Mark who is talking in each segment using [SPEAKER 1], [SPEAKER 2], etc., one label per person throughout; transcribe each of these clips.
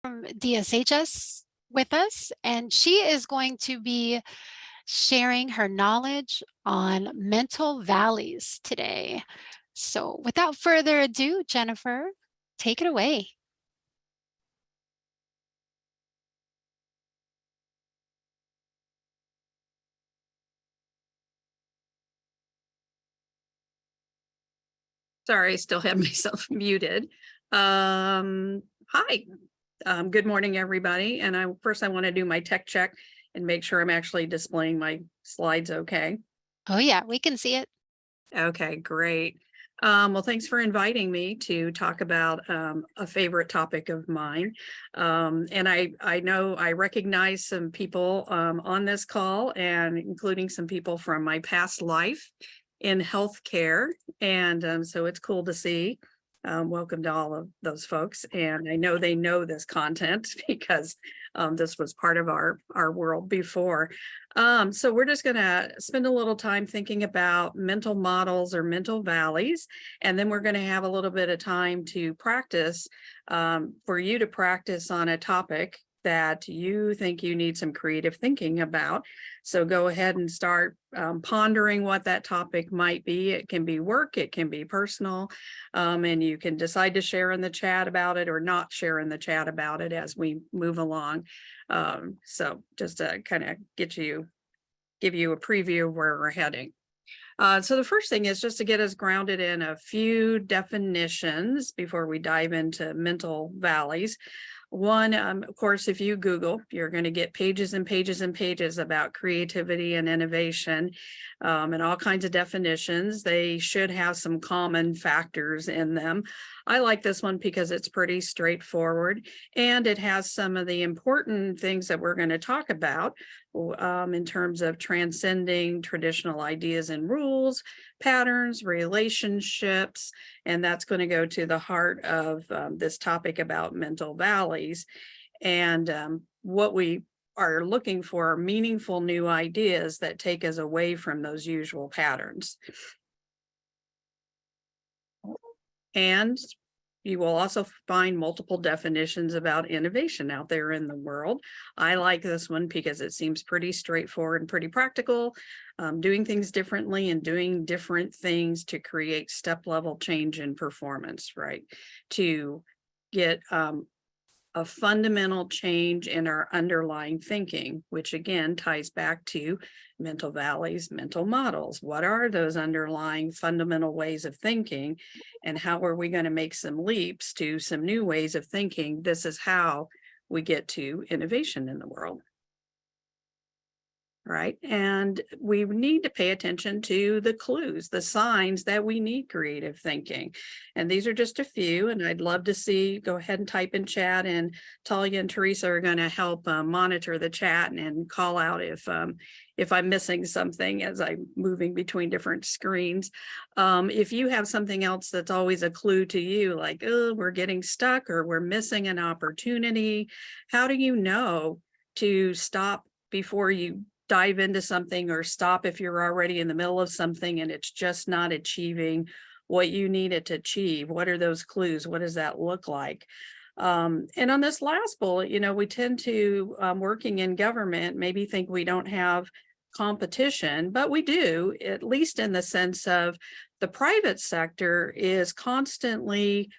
[SPEAKER 1] from DSHS with us, and she is going to be sharing her knowledge on mental valleys today. So, without further ado, Jennifer, take it away.
[SPEAKER 2] Sorry, I still have myself muted. Hi, good morning, everybody. And I want to do my tech check and make sure I'm actually displaying my slides okay.
[SPEAKER 1] Oh, yeah, we can see it.
[SPEAKER 2] Okay, great. Well, thanks for inviting me to talk about a favorite topic of mine. And I know I recognize some people on this call, and including some people from my past life in healthcare. And so it's cool to see. Welcome to all of those folks. And I know they know this content because this was part of our world before. So we're just going to spend a little time thinking about mental models or mental valleys, and then we're going to have a little bit of time to practice, for you to practice on a topic that you think you need some creative thinking about. So go ahead and start pondering what that topic might be. It can be work, it can be personal, and you can decide to share in the chat about it or not share in the chat about it as we move along. So just to kind of give you a preview of where we're heading. So the first thing is just to get us grounded in a few definitions before we dive into mental valleys. One, of course, if you Google, you're going to get pages and pages and pages about creativity and innovation, and all kinds of definitions. They should have some common factors in them. I like this one because it's pretty straightforward, and it has some of the important things that we're going to talk about in terms of transcending traditional ideas and rules, patterns, relationships, and that's going to go to the heart of this topic about mental valleys. And what we are looking for are meaningful new ideas that take us away from those usual patterns. And you will also find multiple definitions about innovation out there in the world. I like this one because it seems pretty straightforward and pretty practical, doing things differently and doing different things to create step-level change in performance, right? To get a fundamental change in our underlying thinking, which again ties back to mental valleys, mental models. What are those underlying fundamental ways of thinking, and how are we going to make some leaps to some new ways of thinking? This is how we get to innovation in the world. Right. And we need to pay attention to the clues, the signs that we need creative thinking. And these are just a few, and I'd love to see, go ahead and type in chat, and Talia and Teresa are going to help monitor the chat and call out if I'm missing something as I'm moving between different screens. If you have something else that's always a clue to you, like, oh, we're getting stuck or we're missing an opportunity, how do you know to stop before you dive into something, or stop if you're already in the middle of something and it's just not achieving what you need it to achieve? What are those clues? What does that look like? And on this last bullet, we tend to, working in government, maybe think we don't have competition, but we do, at least in the sense of the private sector is constantly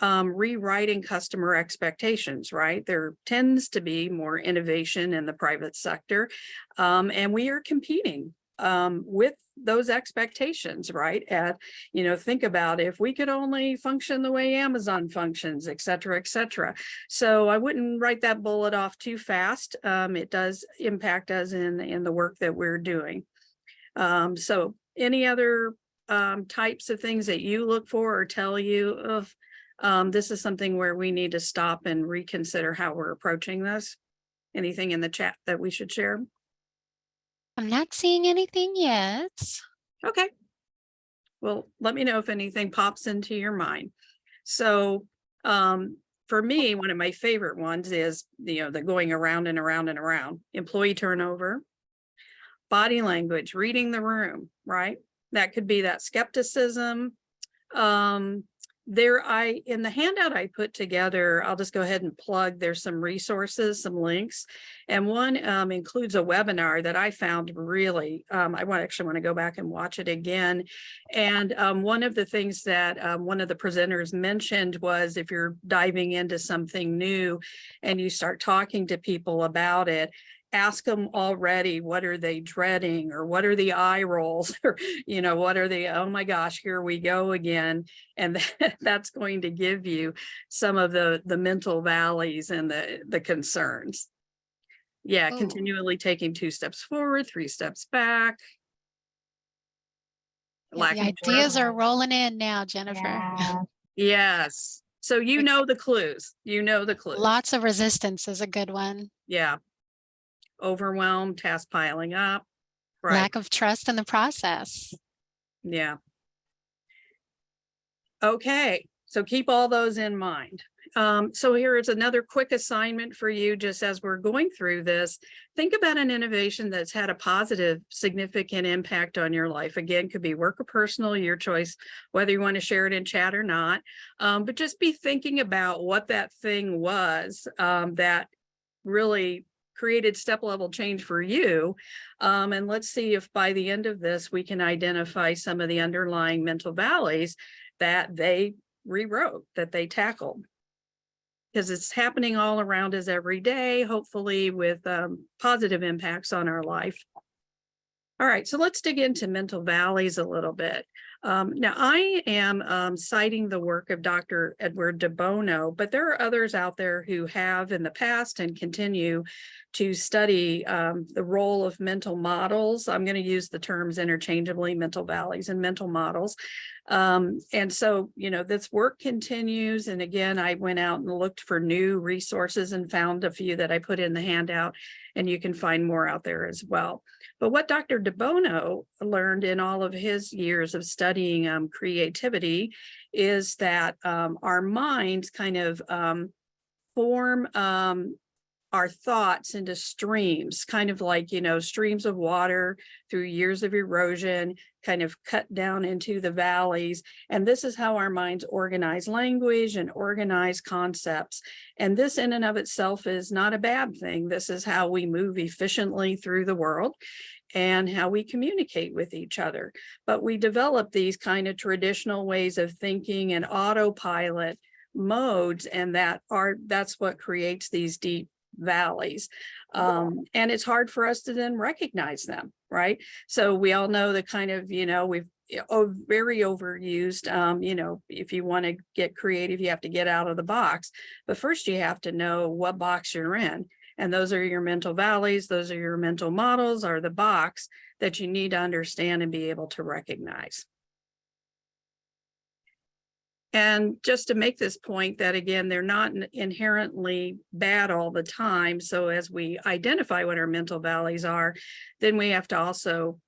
[SPEAKER 2] rewriting customer expectations, right? There tends to be more innovation in the private sector, and we are competing with those expectations, right? Think about if we could only function the way Amazon functions, et cetera, et cetera. So I wouldn't write that bullet off too fast. It does impact us in the work that we're doing. So any other types of things that you look for or tell you, this is something where we need to stop and reconsider how we're approaching this? Anything in the chat that we should share?
[SPEAKER 1] I'm not seeing anything yet.
[SPEAKER 2] Okay. Well, let me know if anything pops into your mind. So for me, one of my favorite ones is, the going around and around and around. Employee turnover, body language, reading the room, right? That could be that skepticism, in the handout I put together, I'll just go ahead and plug, there's some resources, some links, and one includes a webinar that I found really, I actually want to go back and watch it again. And one of the things that one of the presenters mentioned was, if you're diving into something new and you start talking to people about it, ask them already, what are they dreading, or what are the eye rolls, or, what are the, oh my gosh, here we go again. And that's going to give you some of the mental valleys and the concerns. Yeah,
[SPEAKER 1] Oh,
[SPEAKER 2] continually taking 2 steps forward, 3 steps back.
[SPEAKER 1] yeah,
[SPEAKER 2] Lack
[SPEAKER 1] the
[SPEAKER 2] of
[SPEAKER 1] ideas
[SPEAKER 2] trust.
[SPEAKER 1] are rolling in now, Jennifer.
[SPEAKER 3] Yeah.
[SPEAKER 2] Yes. So you
[SPEAKER 1] Like,
[SPEAKER 2] know the clues. You know the clues.
[SPEAKER 1] lots of resistance is a good one.
[SPEAKER 2] Yeah. Overwhelmed, task piling up. Right.
[SPEAKER 1] Lack of trust in the process.
[SPEAKER 2] Yeah. Okay, so keep all those in mind. So here is another quick assignment for you, just as we're going through this. Think about an innovation that's had a positive, significant impact on your life. Again, could be work or personal, your choice, whether you want to share it in chat or not. But just be thinking about what that thing was that really created step level change for you. And let's see if by the end of this, we can identify some of the underlying mental valleys that they rewrote, that they tackled. Because it's happening all around us every day, hopefully with positive impacts on our life. All right, so let's dig into mental valleys a little bit. Now, I am citing the work of Dr. Edward de Bono, but there are others out there who have in the past and continue to study the role of mental models. I'm going to use the terms interchangeably, mental valleys and mental models. And so, this work continues. And again, I went out and looked for new resources and found a few that I put in the handout, and you can find more out there as well. But what Dr. de Bono learned in all of his years of studying creativity is that our minds kind of form our thoughts into streams, kind of like, streams of water through years of erosion, kind of cut down into the valleys. And this is how our minds organize language and organize concepts. And this in and of itself is not a bad thing. This is how we move efficiently through the world and how we communicate with each other. But we develop these kind of traditional ways of thinking and autopilot modes, and that's what creates these deep valleys. And it's hard for us to then recognize them, right? So we all know the kind of, we've very overused, if you want to get creative, you have to get out of the box. But first you have to know what box you're in. And those are your mental valleys. Those are your mental models, are the box that you need to understand and be able to recognize. And just to make this point that, again, they're not inherently bad all the time. So as we identify what our mental valleys are, then we have to also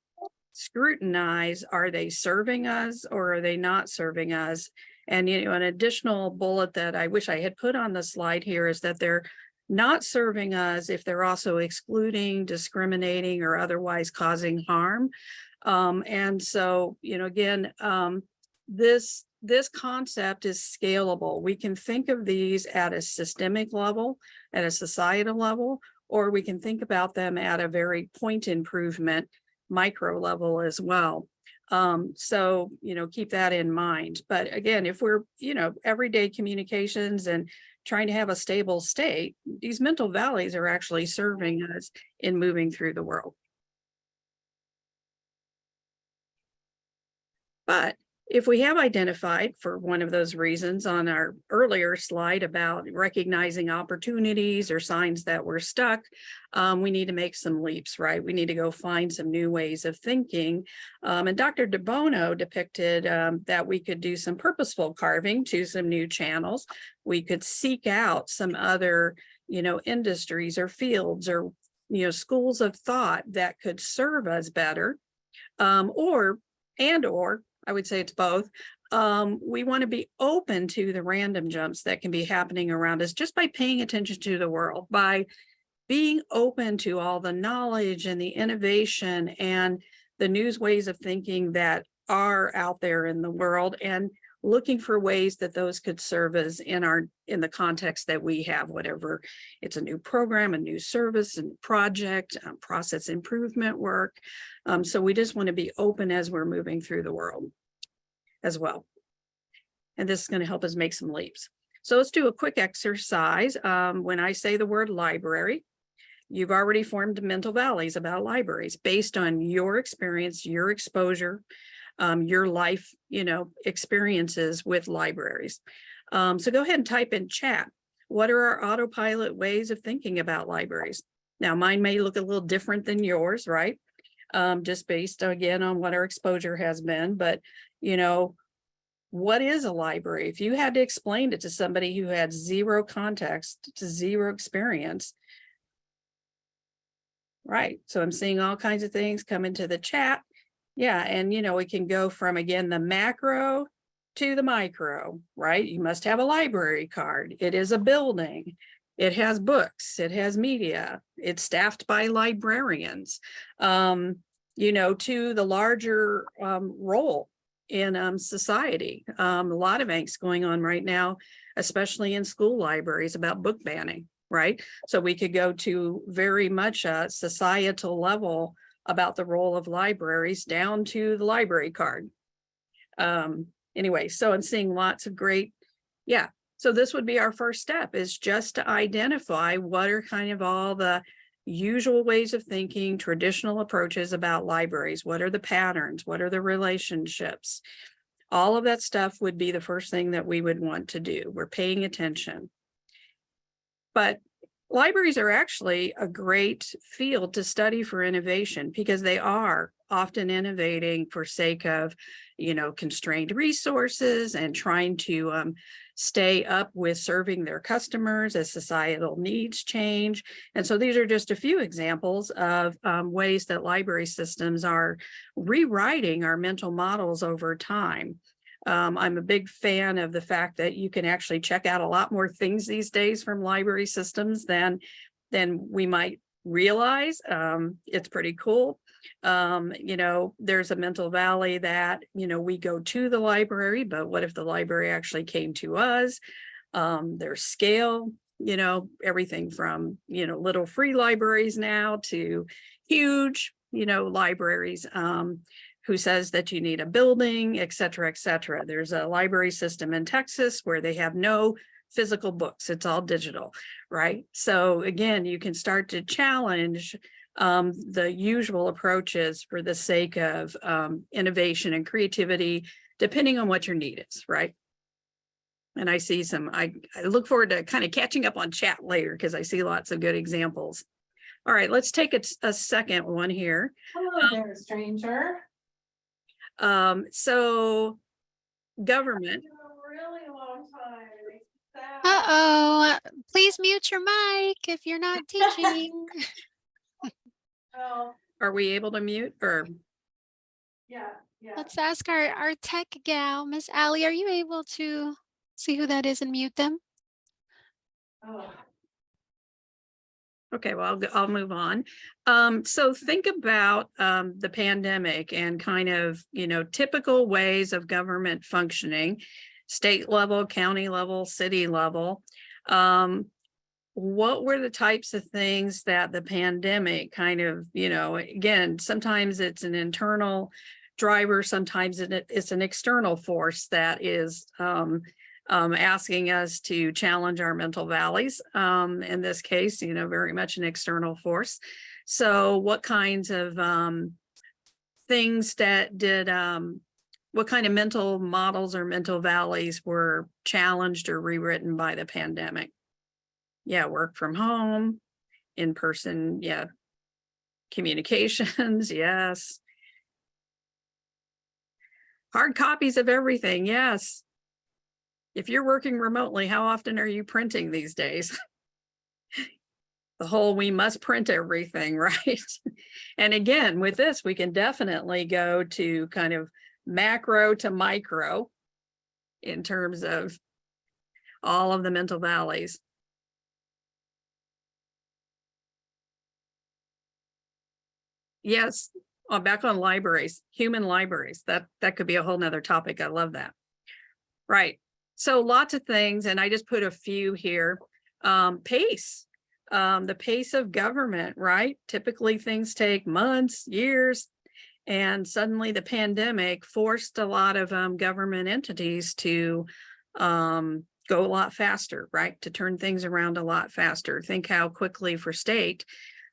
[SPEAKER 2] scrutinize, are they serving us or are they not serving us? And, an additional bullet that I wish I had put on the slide here is that they're not serving us if they're also excluding, discriminating, or otherwise causing harm. And so, again, this concept is scalable. We can think of these at a systemic level, at a societal level, or we can think about them at a very point improvement micro level as well. So, keep that in mind. But again, if we're, everyday communications and trying to have a stable state, these mental valleys are actually serving us in moving through the world. But if we have identified, for one of those reasons on our earlier slide about recognizing opportunities or signs that we're stuck, we need to make some leaps, right? We need to go find some new ways of thinking. And Dr. de Bono depicted that we could do some purposeful carving to some new channels. We could seek out some other, industries or fields or, schools of thought that could serve us better, or I would say it's both. We want to be open to the random jumps that can be happening around us just by paying attention to the world, by being open to all the knowledge and the innovation and the new ways of thinking that are out there in the world. And looking for ways that those could serve us in the context that we have, whatever it's a new program, a new service and project, process improvement work. So we just want to be open as we're moving through the world as well. And this is going to help us make some leaps. So let's do a quick exercise. When I say the word library, you've already formed mental valleys about libraries based on your experience, your exposure, your life, experiences with libraries. So go ahead and type in chat. What are our autopilot ways of thinking about libraries? Now, mine may look a little different than yours, right? Just based, again, on what our exposure has been. But, what is a library? If you had to explain it to somebody who had zero context, to zero experience, right? So I'm seeing all kinds of things come into the chat. Yeah, and it can go from, again, the macro to the micro, right? You must have a library card. It is a building. It has books. It has media. It's staffed by librarians. To the larger role in society. A lot of angst going on right now, especially in school libraries, about book banning, right? So we could go to very much a societal level about the role of libraries down to the library card. Anyway, so I'm seeing lots of great, yeah. So this would be our first step, is just to identify what are kind of all the usual ways of thinking, traditional approaches about libraries. What are the patterns? What are the relationships? All of that stuff would be the first thing that we would want to do. We're paying attention. But libraries are actually a great field to study for innovation, because they are often innovating for sake of, constrained resources and trying to stay up with serving their customers as societal needs change. And so these are just a few examples of ways that library systems are rewriting our mental models over time. I'm a big fan of the fact that you can actually check out a lot more things these days from library systems than we might realize. It's pretty cool. There's a mental valley that, we go to the library, but what if the library actually came to us? There's scale, everything from, little free libraries now to huge, libraries. Who says that you need a building, et cetera, et cetera. There's a library system in Texas where they have no physical books. It's all digital, right? So again, you can start to challenge the usual approaches for the sake of innovation and creativity, depending on what your need is, right? And I see I look forward to kind of catching up on chat later, because I see lots of good examples. All right, let's take a second one here.
[SPEAKER 3] Hello there, stranger.
[SPEAKER 2] So government.
[SPEAKER 3] It's been a really long time.
[SPEAKER 1] Uh-oh, please mute your mic if you're not teaching.
[SPEAKER 3] Well,
[SPEAKER 2] Are we able to mute, or?
[SPEAKER 3] yeah.
[SPEAKER 1] Let's ask our tech gal, Miss Allie, are you able to see who that is and mute them?
[SPEAKER 3] Oh.
[SPEAKER 2] Okay, well, I'll move on. So think about the pandemic and kind of, typical ways of government functioning, state level, county level, city level. What were the types of things that the pandemic kind of, again, sometimes it's an internal driver, sometimes it's an external force that is asking us to challenge our mental valleys. In this case, very much an external force. So what kinds of things that did, what kind of mental models or mental valleys were challenged or rewritten by the pandemic? Yeah, work from home, in person, yeah, communications, yes. Hard copies of everything, yes. If you're working remotely, how often are you printing these days? The whole we must print everything, right? And again, with this, we can definitely go to kind of macro to micro in terms of all of the mental valleys. Yes, back on libraries, human libraries. That could be a whole nother topic. I love that. Right. So lots of things, and I just put a few here. Pace, the pace of government, right? Typically things take months, years, and suddenly the pandemic forced a lot of government entities to go a lot faster, right? To turn things around a lot faster. Think how quickly for state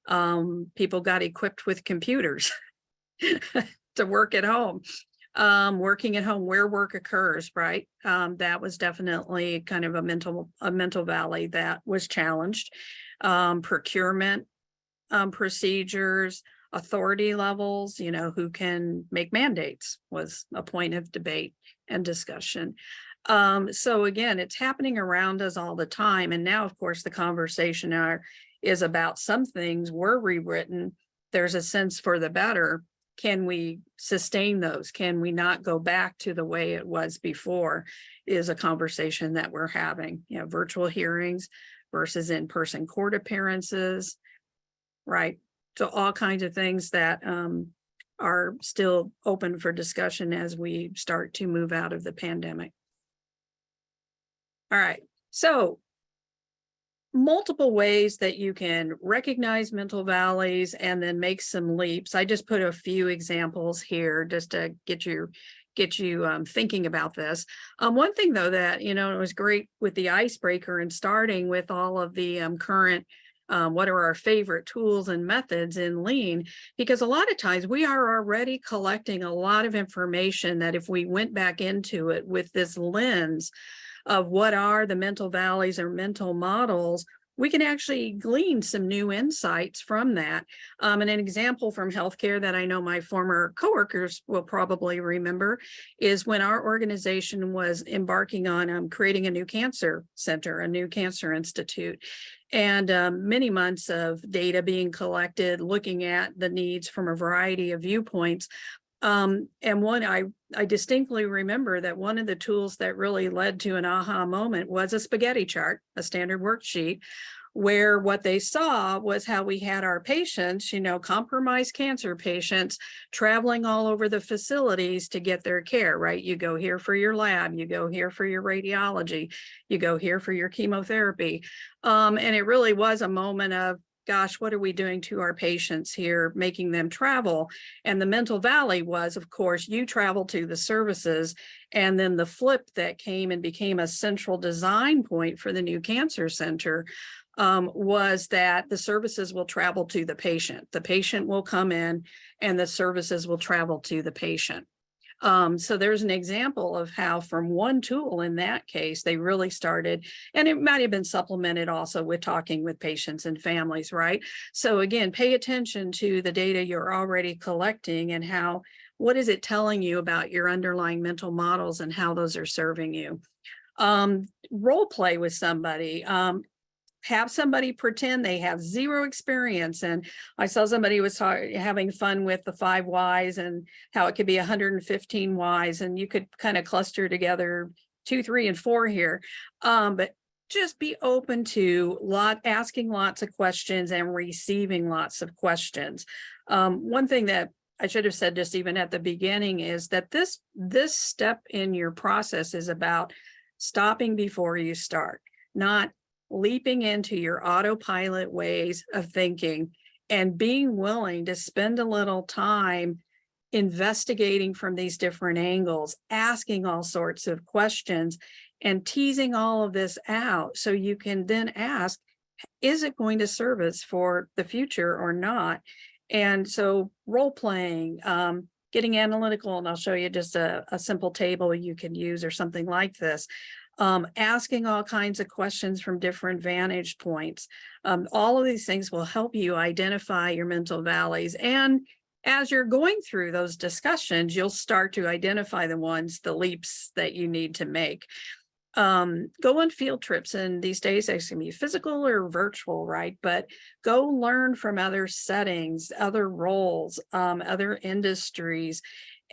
[SPEAKER 2] people got equipped with computers to work at home. Working at home where work occurs, right? That was definitely kind of a mental valley that was challenged. Procurement procedures, authority levels, who can make mandates was a point of debate and discussion. So again, it's happening around us all the time. And now, of course, the conversation is about some things were rewritten. There's a sense for the better. Can we sustain those? Can we not go back to the way it was before? Is a conversation that we're having. Virtual hearings versus in-person court appearances, right? So all kinds of things that are still open for discussion as we start to move out of the pandemic. All right, so multiple ways that you can recognize mental valleys and then make some leaps. I just put a few examples here just to get you thinking about this. One thing though that, it was great with the icebreaker and starting with all of the current what are our favorite tools and methods in Lean, because a lot of times we are already collecting a lot of information that if we went back into it with this lens of what are the mental valleys or mental models, we can actually glean some new insights from that. And an example from healthcare that I know my former coworkers will probably remember is when our organization was embarking on creating a new cancer center, a new cancer institute, and many months of data being collected, looking at the needs from a variety of viewpoints. And I distinctly remember that one of the tools that really led to an aha moment was a spaghetti chart, a standard worksheet, where what they saw was how we had our patients, compromised cancer patients, traveling all over the facilities to get their care, right? You go here for your lab, you go here for your radiology, you go here for your chemotherapy. And it really was a moment of, gosh, what are we doing to our patients here, making them travel? And the mental valley was, of course, you travel to the services. And then the flip that came and became a central design point for the new cancer center was that the services will travel to the patient. The patient will come in and the services will travel to the patient. So there's an example of how from one tool in that case, they really started, and it might have been supplemented also with talking with patients and families, right? So again, pay attention to the data you're already collecting and what is it telling you about your underlying mental models and how those are serving you. Role play with somebody. Have somebody pretend they have zero experience. And I saw somebody was having fun with the 5 whys and how it could be 115 whys, and you could kind of cluster together 2, 3, and 4 here. But just be open to asking lots of questions and receiving lots of questions. One thing that I should have said just even at the beginning is that this step in your process is about stopping before you start, not leaping into your autopilot ways of thinking and being willing to spend a little time investigating from these different angles, asking all sorts of questions and teasing all of this out so you can then ask, is it going to serve us for the future or not? And so role playing, getting analytical, and I'll show you just a simple table you can use or something like this. Asking all kinds of questions from different vantage points. All of these things will help you identify your mental valleys. And as you're going through those discussions, you'll start to identify the leaps that you need to make. Go on field trips, and these days they can be physical or virtual, right? But go learn from other settings, other roles, other industries.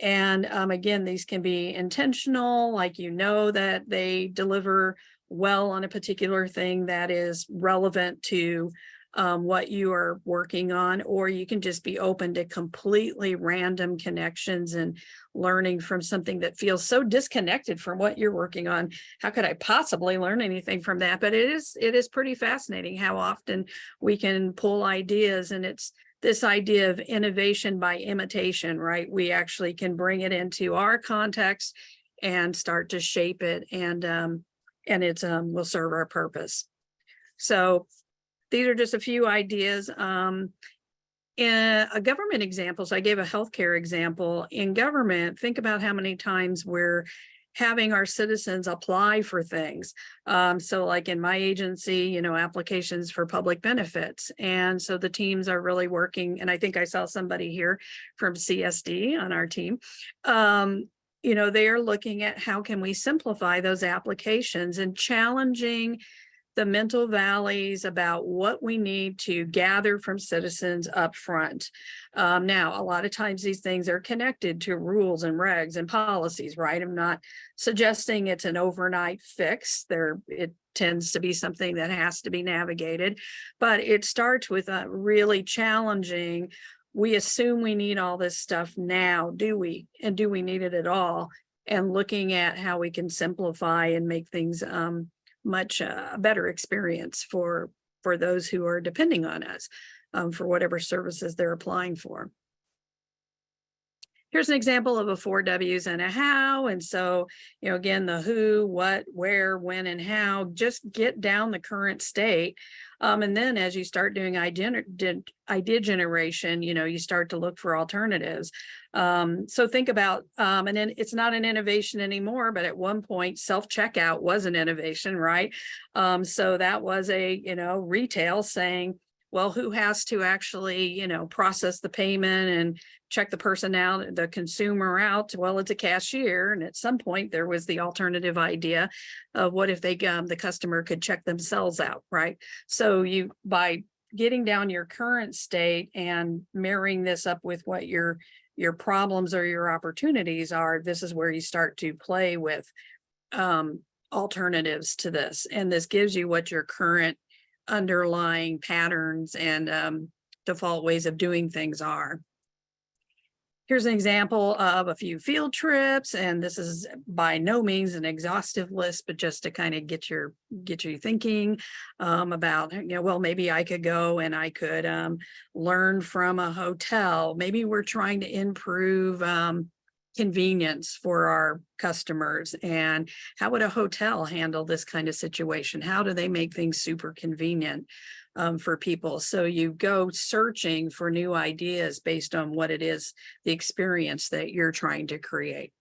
[SPEAKER 2] And again, these can be intentional, like that they deliver well on a particular thing that is relevant to what you are working on, or you can just be open to completely random connections and learning from something that feels so disconnected from what you're working on. How could I possibly learn anything from that? But it is pretty fascinating how often we can pull ideas, and it's this idea of innovation by imitation, right? We actually can bring it into our context and start to shape it, and it's will serve our purpose. So these are just a few ideas. In a government example, so I gave a healthcare example. In government, think about how many times we're having our citizens apply for things. So like in my agency, applications for public benefits. And so the teams are really working, and I think I saw somebody here from CSD on our team. They are looking at how can we simplify those applications and challenging the mental valleys about what we need to gather from citizens up front. Now, a lot of times these things are connected to rules and regs and policies, right? I'm not suggesting it's an overnight fix. It tends to be something that has to be navigated, but it starts with a really challenging. We assume we need all this stuff now, do we? And do we need it at all? And looking at how we can simplify and make things much better experience for those who are depending on us for whatever services they're applying for. Here's an example of a 4 W's and a how. And so, again, the who, what, where, when, and how, just get down the current state. And then as you start doing idea generation, you start to look for alternatives. So think about, and then it's not an innovation anymore, but at one point, self-checkout was an innovation, right? So that was a, retail saying, well, who has to actually, process the payment and check the person out, the consumer out? Well, it's a cashier. And at some point there was the alternative idea of what if the customer could check themselves out, right? So by getting down your current state and marrying this up with what your problems or your opportunities are, this is where you start to play with alternatives to this. And this gives you what your current underlying patterns and default ways of doing things are. Here's an example of a few field trips, and this is by no means an exhaustive list, but just to kind of get you thinking about, well, maybe I could go and I could learn from a hotel. Maybe we're trying to improve convenience for our customers, and how would a hotel handle this kind of situation? How do they make things super convenient for people? So you go searching for new ideas based on what it is, the experience that you're trying to create.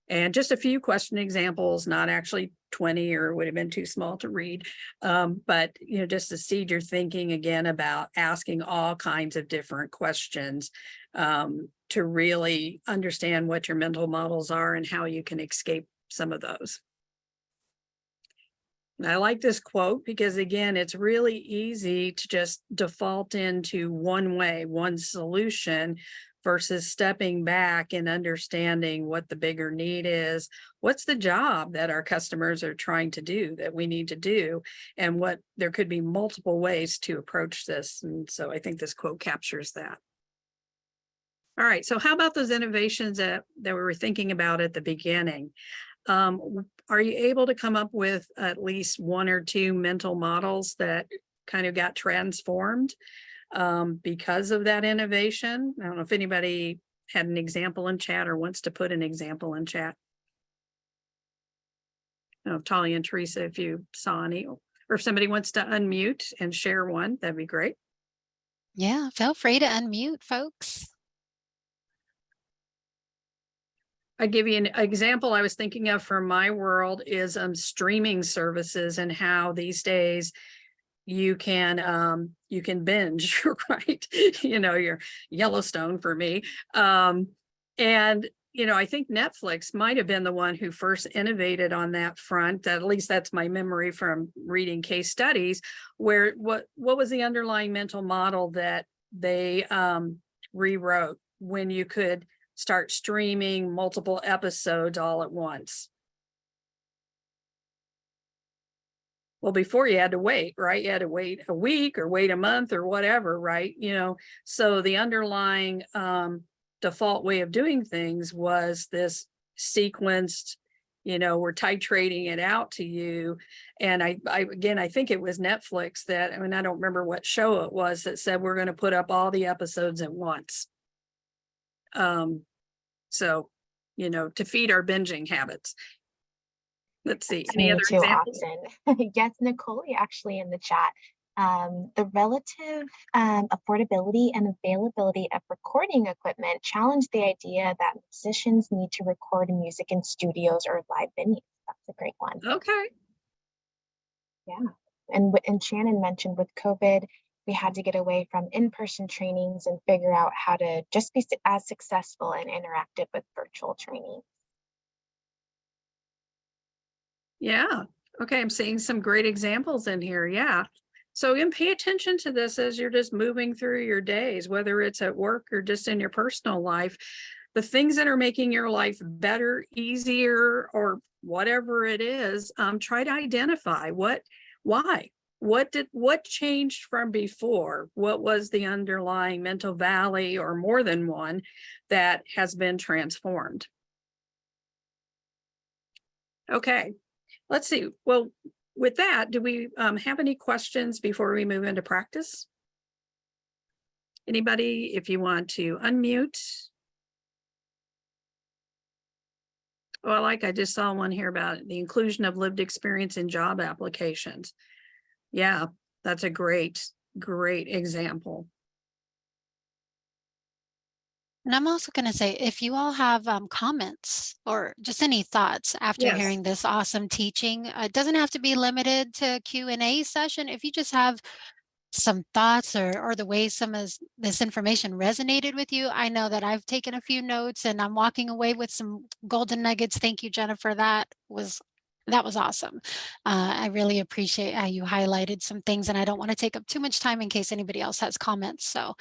[SPEAKER 2] And just a few question examples, not actually 20 or would have been too small to read, but just to seed your thinking again about asking all kinds of different questions to really understand what your mental models are and how you can escape some of those. And I like this quote because, again, it's really easy to just default into one way, one solution, versus stepping back and understanding what the bigger need is. What's the job that our customers are trying to do, that we need to do, and what there could be multiple ways to approach this. And so I think this quote captures that. All right, so how about those innovations that we were thinking about at the beginning? Are you able to come up with at least one or two mental models that kind of got transformed because of that innovation? I don't know if anybody had an example in chat or wants to put an example in chat. I don't know if Talia and Teresa, if you saw any, or if somebody wants to unmute and share one, that'd be great.
[SPEAKER 1] Yeah, feel free to unmute, folks.
[SPEAKER 2] I give you an example I was thinking of from my world is streaming services, and how these days you can binge, right? Your Yellowstone for me. And I think Netflix might have been the one who first innovated on that front. At least that's my memory from reading case studies, where what was the underlying mental model that they rewrote when you could start streaming multiple episodes all at once? Well, before you had to wait, right? You had to wait a week or wait a month or whatever, right? So the underlying default way of doing things was this sequenced, we're titrating it out to you. And I think it was Netflix that, I don't remember what show it was that said, we're going to put up all the episodes at once. So, to feed our binging habits. Let's see, any
[SPEAKER 4] Me
[SPEAKER 2] other
[SPEAKER 4] too
[SPEAKER 2] examples?
[SPEAKER 4] often. Yes, Nicole, actually in the chat. The relative affordability and availability of recording equipment challenge the idea that musicians need to record music in studios or live venues. That's a great one.
[SPEAKER 2] Okay.
[SPEAKER 4] Yeah. And Shannon mentioned with COVID, we had to get away from in-person trainings and figure out how to just be as successful and interactive with virtual training.
[SPEAKER 2] Yeah. Okay. I'm seeing some great examples in here. Yeah. So pay attention to this as you're just moving through your days, whether it's at work or just in your personal life. The things that are making your life better, easier, or whatever it is, try to identify why, what changed from before? What was the underlying mental valley or more than one that has been transformed? Okay. Let's see. Well, with that, do we have any questions before we move into practice? Anybody, if you want to unmute. Oh, I just saw one here about the inclusion of lived experience in job applications. Yeah, that's a great example.
[SPEAKER 1] And I'm also going to say, if you all have comments or just any thoughts after
[SPEAKER 2] Yes.
[SPEAKER 1] hearing this awesome teaching, it doesn't have to be limited to Q&A session. If you just have some thoughts or the way some of this information resonated with you, I know that I've taken a few notes and I'm walking away with some golden nuggets. Thank you, Jennifer. That was awesome. I really appreciate how you highlighted some things, and I don't want to take up too much time in case anybody else has comments. So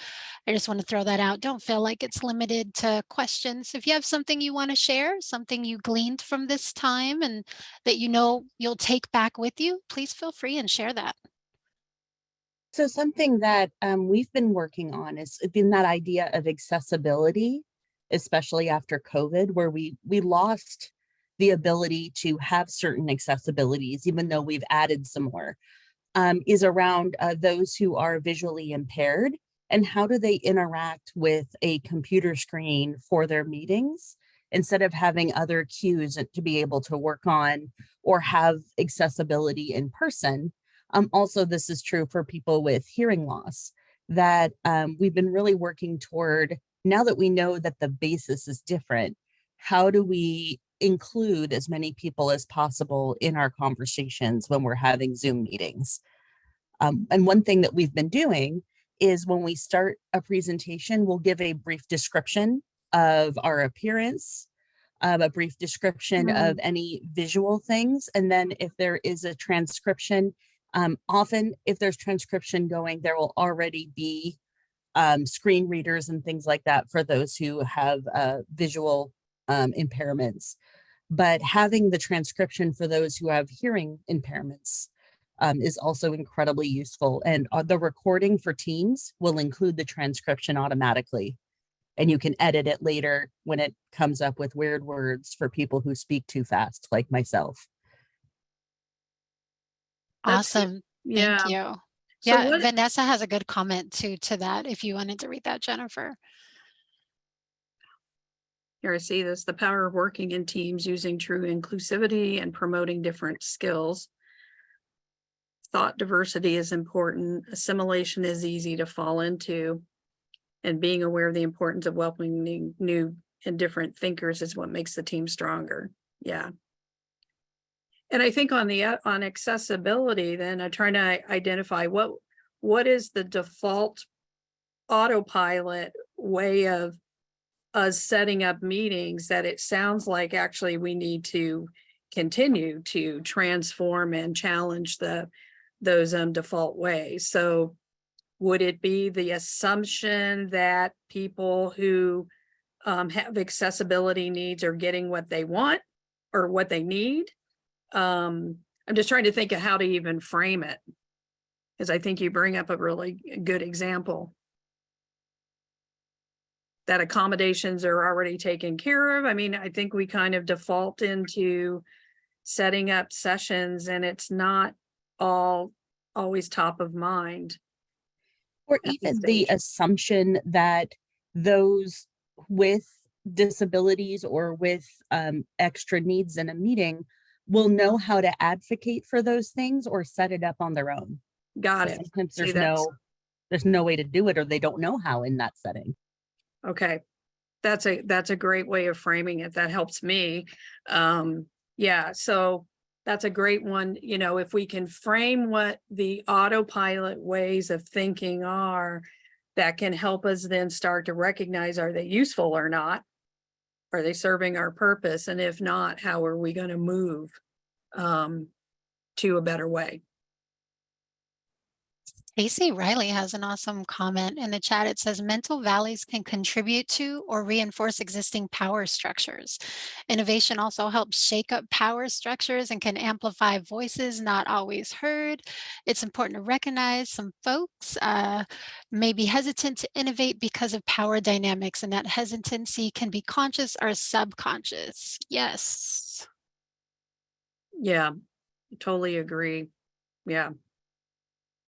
[SPEAKER 1] I just want to throw that out. Don't feel like it's limited to questions. If you have something you want to share, something you gleaned from this time and that you'll take back with you, please feel free and share that.
[SPEAKER 5] So something that we've been working on is been that idea of accessibility, especially after COVID, where we lost the ability to have certain accessibilities, even though we've added some more, is around those who are visually impaired and how do they interact with a computer screen for their meetings instead of having other cues to be able to work on or have accessibility in person. Also, this is true for people with hearing loss, that we've been really working toward, now that we know that the basis is different, how do we include as many people as possible in our conversations when we're having Zoom meetings? And one thing that we've been doing is when we start a presentation, we'll give a brief description of our appearance, a brief description of any visual things. And then if there is a transcription, often if there's transcription going, there will already be screen readers and things like that for those who have visual impairments. But having the transcription for those who have hearing impairments is also incredibly useful. And the recording for Teams will include the transcription automatically. And you can edit it later when it comes up with weird words for people who speak too fast, like myself.
[SPEAKER 1] Awesome.
[SPEAKER 2] Yeah.
[SPEAKER 1] Thank you.
[SPEAKER 2] So
[SPEAKER 1] Yeah, Vanessa has a good comment to that, if you wanted to read that, Jennifer.
[SPEAKER 2] Here I see this, the power of working in teams using true inclusivity and promoting different skills. Thought diversity is important. Assimilation is easy to fall into. And being aware of the importance of welcoming new and different thinkers is what makes the team stronger. Yeah. And I think on accessibility, then I'm trying to identify what is the default autopilot way of us setting up meetings that it sounds like actually we need to continue to transform and challenge those default ways. So would it be the assumption that people who have accessibility needs are getting what they want or what they need? I I'm just trying to think of how to even frame it. Because I think you bring up a really good example. That accommodations are already taken care of. I mean, I think we kind of default into setting up sessions and it's not all always top of mind.
[SPEAKER 5] Or
[SPEAKER 2] at this
[SPEAKER 5] even the
[SPEAKER 2] stage.
[SPEAKER 5] assumption that those with disabilities or with extra needs in a meeting will know how to advocate for those things or set it up on their own.
[SPEAKER 2] Got
[SPEAKER 5] So
[SPEAKER 2] it.
[SPEAKER 5] sometimes
[SPEAKER 2] See, that's
[SPEAKER 5] there's no way to do it, or they don't know how in that setting.
[SPEAKER 2] okay. That's a great way of framing it. That helps me. Yeah, so that's a great one. You know, if we can frame what the autopilot ways of thinking are, that can help us then start to recognize, are they useful or not? Are they serving our purpose? And if not, how are we going to move to a better way?
[SPEAKER 1] Stacey Riley has an awesome comment in the chat. It says mental valleys can contribute to or reinforce existing power structures. Innovation also helps shake up power structures and can amplify voices not always heard. It's important to recognize some folks may be hesitant to innovate because of power dynamics, and that hesitancy can be conscious or subconscious. Yes.
[SPEAKER 2] Yeah, totally agree. Yeah.